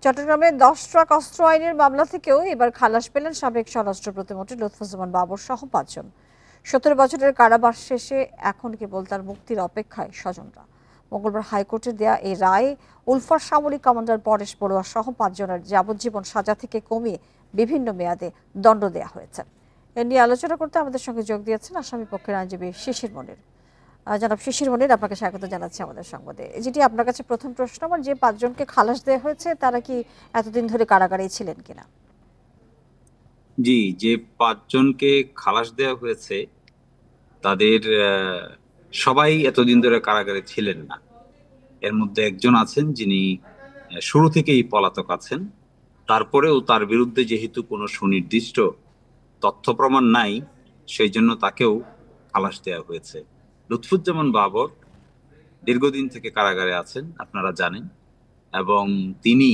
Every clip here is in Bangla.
চট্টগ্রামে 10 ট্রাক অস্ত্র আইনের মামলা থেকেও এবার খালাস পেলেন সাবেক স্বরাষ্ট্র প্রতিমন্ত্রী লুৎফুজ্জামান বাবর সহ 5 জন। 17 বছরের কারাবাস শেষে এখন কেবল তার মুক্তির অপেক্ষায় স্বজনরা। মঙ্গলবার হাইকোর্টের দেয়া এই রায়ে উলফার সামরিক কমান্ডার পরেশ বড়ুয়া সহ 5 জনের যাবজ্জীবন সাজা থেকে কমিয়ে বিভিন্ন মেয়াদে দণ্ড দেওয়া হয়েছে। এ নিয়ে আলোচনা করতে আমাদের সঙ্গে যোগ দিয়েছেন আসামি পক্ষের আইনজীবী শিশির মনির। জনাব শিশির মনির, আপনাকে স্বাগত জানাচ্ছি আমাদের সংবাদে। যেটি আপনার কাছে প্রথম প্রশ্ন আমার, যে 5 জনকে খালাস দেওয়া হয়েছে তারা কি এতদিন ধরে কারাগারেই ছিলেন কিনা? জি, যে 5 জনকে খালাস দেওয়া হয়েছে তাদের সবাই এতদিন ধরে কারাগারে ছিলেন না। এর মধ্যে একজন আছেন যিনি শুরু থেকেই পলাতক আছেন। তারপরেও তার বিরুদ্ধে যেহেতু কোনো সুনির্দিষ্ট তথ্য প্রমাণ নাই, সেই জন্য তাকেও খালাস দেওয়া হয়েছে। লুৎফুজ্জামান বাবর দীর্ঘদিন থেকে কারাগারে আছেন, আপনারা জানেন, এবং তিনি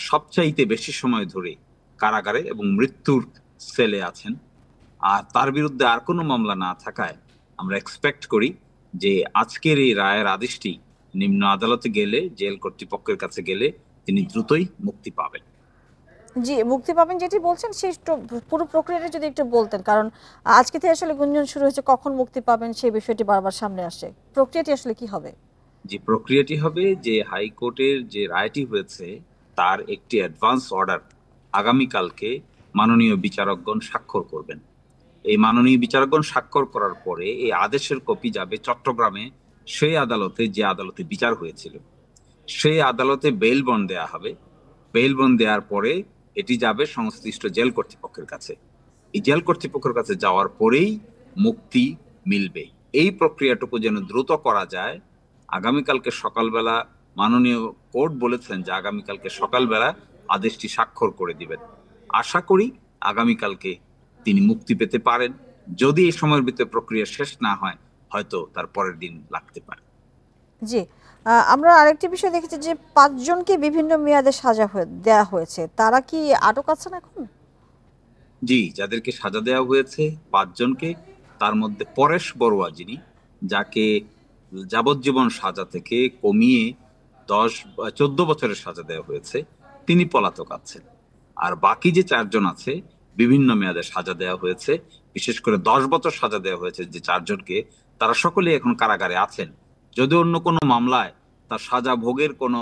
সবচাইতে বেশি সময় ধরে কারাগারে এবং মৃত্যুর সেলে আছেন। আর তার বিরুদ্ধে আর কোনো মামলা না থাকায় আমরা এক্সপেক্ট করি যে আজকের এই রায়ের আদেশটি নিম্ন আদালতে গেলে, জেল কর্তৃপক্ষের কাছে গেলে তিনি দ্রুতই মুক্তি পাবেন। জি, মুক্তি পাবেন যেটি বলছেন সেই পুরো প্রক্রিয়াটা যদি একটু বলতেন, কারণ আজকে থেকে আসলে গুঞ্জন শুরু হয়েছে কখন মুক্তি পাবেন সেই বিষয়টি বারবার সামনে আসছে। প্রক্রিয়াটি আসলে কি হবে? যে প্রক্রিয়াটি হবে, যে হাইকোর্টের যে রায়টি হয়েছে তার একটি অ্যাডভান্স অর্ডার আগামীকালকে মাননীয় বিচারকগণ স্বাক্ষর করবেন। এই মাননীয় বিচারকগণ স্বাক্ষর করার পরে এই আদেশের কপি যাবে চট্টগ্রামে সেই আদালতে যে আদালতে বিচার হয়েছিল। সেই আদালতে বেইল বন্ড দেয়া হবে। বেইল বন্ড দেওয়ার পরে এটি যাবে সংশ্লিষ্ট জেল কর্তৃপক্ষের কাছে। এই জেল কর্তৃপক্ষের কাছে যাওয়ার পরেই মুক্তি মিলবে। এই প্রক্রিয়াটুকু যেন দ্রুত করা যায়। আগামীকালকে সকালবেলা মাননীয় কোর্ট বলেছেন যে আগামীকালকে সকালবেলা আদেশটি স্বাক্ষর করে দিবেন। আশা করি আগামীকালকে তিনি মুক্তি পেতে পারেন। যদি এই সময়ের ভিতরে প্রক্রিয়া শেষ না হয়, হয়তো তার পরের দিন লাগতে পারে। জি, আমরা আরেকটি বিষয় দেখেছি যে 5 জনকে বিভিন্ন মেয়াদে সাজা দেওয়া হয়েছে, তারা কি আটক আছেন এখন? জি, যাদেরকে সাজা দেওয়া হয়েছে 5 জনকে, তার মধ্যে পরেশ বড়ুয়া যিনি, যাকে যাবজ্জীবন সাজা থেকে কমিয়ে 14 বছরের সাজা দেওয়া হয়েছে, তিনি পলাতক আছেন। আর বাকি যে 4 জন আছে বিভিন্ন মেয়াদে সাজা দেওয়া হয়েছে, বিশেষ করে 10 বছর সাজা দেওয়া হয়েছে যে 4 জনকে, তারা সকলেই এখন কারাগারে আছেন। যদি অন্য কোনো মামলায় তার সাজা ভোগের কোনো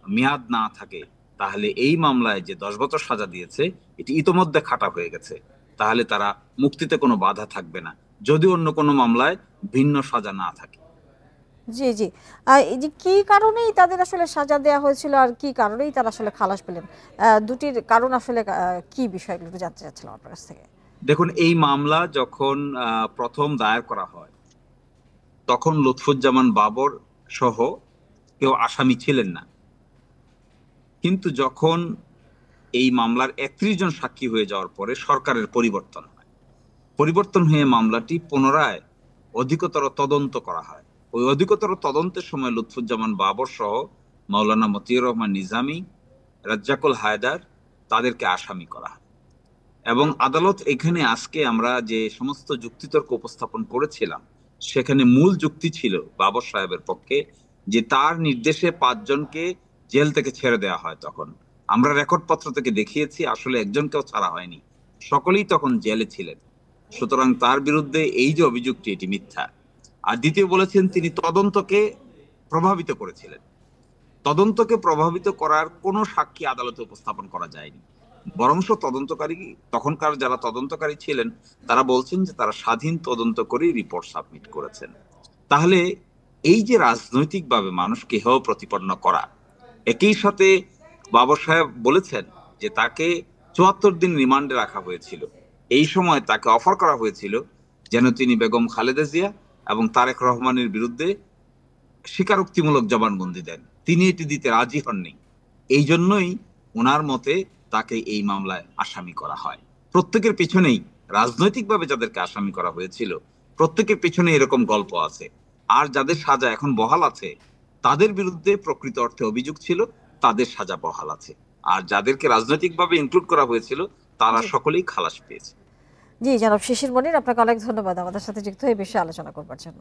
মেয়াদ না থাকে, তাহলে এই মামলায় যে 10 বছর সাজা দিয়েছে এটি ইতোমধ্যে খাটা হয়ে গেছে, তাহলে তারা মুক্তিতে কোনো বাধা থাকবে না, যদি অন্য কোনো মামলায় ভিন্ন সাজা না থাকে। জি, জি। এই যে কি কারণেই তাদের আসলে সাজা দেওয়া হয়েছিল আর কি কারণেই তারা আসলে খালাস পেলেন, দুটির কারণ আসলে কি বিষয়গুলো একটু জানতে চাচ্ছিলাম আপনার কাছ থেকে। দেখুন, এই মামলা যখন প্রথম দায়ের করা হয় তখন লুৎফুজ্জামান বাবর সহ কেউ আসামি ছিলেন না। কিন্তু যখন এই মামলার 31 জন সাক্ষী হয়ে যাওয়ার পরে সরকারের পরিবর্তন হয়, পরিবর্তন হয়ে মামলাটি পুনরায় অধিকতর তদন্ত করা হয়। ওই অধিকতর তদন্তের সময় লুৎফুজ্জামান বাবর সহ মাওলানা মতিউর রহমান নিজামী, রাজ্জাকুল হায়দার, তাদেরকে আসামি করা হয়। এবং আদালত এখানে আজকে আমরা যে সমস্ত যুক্তিতর্ক উপস্থাপন করেছিলাম, সেখানে মূল যুক্তি ছিল বাবর সাহেবের পক্ষে যে তার নির্দেশে 5 জনকে জেল থেকে ছেড়ে দেওয়া হয়। তখন আমরা রেকর্ডপত্র থেকে দেখিয়েছি আসলে একজনকেও ছাড়া হয়নি, সকলেই তখন জেলে ছিলেন। সুতরাং তার বিরুদ্ধে এই যে অভিযোগটি, এটি মিথ্যা। আর দ্বিতীয় বলেছেন তিনি তদন্তকে প্রভাবিত করেছিলেন। তদন্তকে প্রভাবিত করার কোনো সাক্ষী আদালতে উপস্থাপন করা যায়নি। বরংশ তদন্তকারী, তখনকার যারা তদন্তকারী ছিলেন, তারা বলছেন যে তারা স্বাধীন তদন্ত করে রিপোর্ট সাবমিট করেছেন। তাহলে এই যে রাজনৈতিকভাবে মানুষকে হেয় প্রতিপন্ন করা, একই সাথে বাবর সাহেব বলেছেন যে তাকে 74 দিন রিমান্ডে রাখা হয়েছিল। এই সময় তাকে অফার করা হয়েছিল যেন তিনি বেগম খালেদা জিয়া এবং তারেক রহমানের বিরুদ্ধে স্বীকারোক্তিমূলক জবানবন্দি দেন। তিনি এটি দিতে রাজি হননি। এই জন্যই ওনার মতে তাকে এই মামলায় আসামি করা হয়। প্রত্যেকের পিছনেই, রাজনৈতিকভাবে যাদেরকে আসামি করা হয়েছিল, প্রত্যেকের পিছনে এরকম গল্প আছে। আর যাদের সাজা এখন বহাল আছে, তাদের বিরুদ্ধে প্রকৃত অর্থে অভিযোগ ছিল, তাদের সাজা বহাল আছে। আর যাদেরকে রাজনৈতিকভাবে ইনক্লুড করা হয়েছিল, তারা জি, সকলেই খালাস পেয়েছে। জি, জনাব শিশির মনির, আপনাকে অনেক ধন্যবাদ আমাদের সাথে যুক্ত হয়ে বিষয়ে আলোচনা করবার জন্য।